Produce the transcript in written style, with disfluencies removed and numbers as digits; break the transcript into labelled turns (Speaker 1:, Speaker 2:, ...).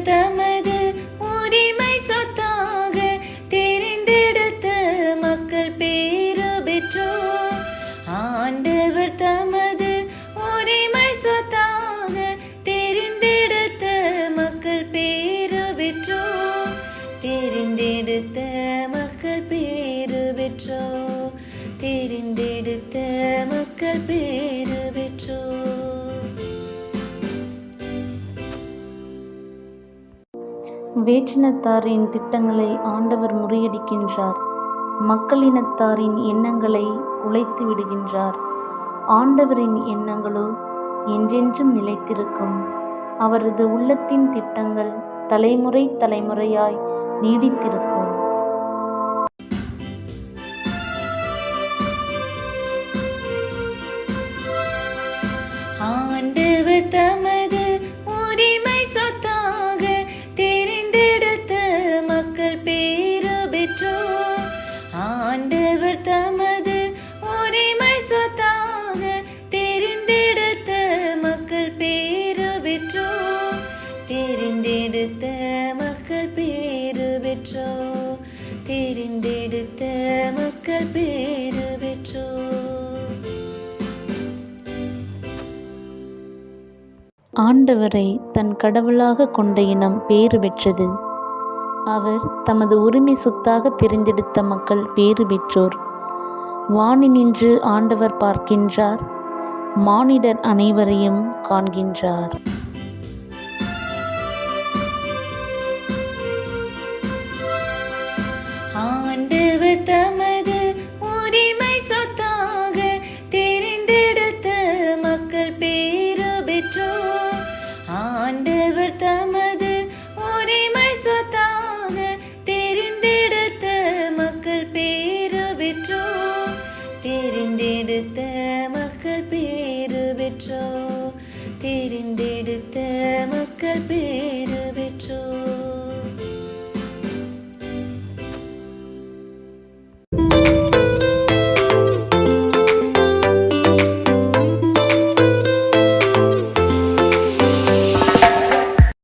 Speaker 1: தமது உரிமை சொத்தாக தெரிந்தெடுத்த மக்கள் பேறு பெற்றோர். ஆண்டவர் தமது உரிமை சொத்தாக தெரிந்தெடுத்த மக்கள் பேறு பெற்றோர். தெரிந்தெடுத்த மக்கள் பேறு பெற்றோர். தெரிந்தெடுத்த மக்கள் பேறு பெற்றோர்.
Speaker 2: வேற்றினத்தாரின் திட்டங்களை ஆண்டவர் முறியடிக்கின்றார். மக்களினத்தாரின் எண்ணங்களை உழைத்து விடுகின்றார். ஆண்டவரின் எண்ணங்களோ என்றென்றும் நிலைத்திருக்கும். அவரது உள்ளத்தின் திட்டங்கள் தலைமுறை தலைமுறையாய் நீடித்திருக்கும்.
Speaker 1: ஆண்டவர் தமது உரிமை சொத்தாக தெரிந்தெடுத்த மக்கள் பேறு பெற்றோர். ஆண்டவர் தமது உரிமை சொத்தாக தெரிந்தெடுத்த மக்கள் பேறு பெற்றோர். தெரிந்தெடுத்த மக்கள் பேறு பெற்றோர். தெரிந்தெடுத்த மக்கள் பேறு பெற்றோர்.
Speaker 2: ஆண்டவரை தன் கடவுளாக கொண்ட இனம் பேறு பெற்றது. அவர் தமது உரிமை சொத்தாக தெரிந்தெடுத்த மக்கள் பேறு பெற்றோர். வானினின்று ஆண்டவர் பார்க்கின்றார், மானிடர் அனைவரையும் காண்கின்றார்.
Speaker 1: ஆண்டவர் தமது உரிமை சொத்தாக தெரிந்தெடுத்த மக்கள் பேறு பெற்றோர். ஆண்டவர் தமது உரிமை சொத்தாக தெரிந்தெடுத்த மக்கள் பேறு பெற்றோர். தெரிந்தெடுத்த மக்கள் பேறு பெற்றோர். தெரிந்தெடுத்த மக்கள் பேறு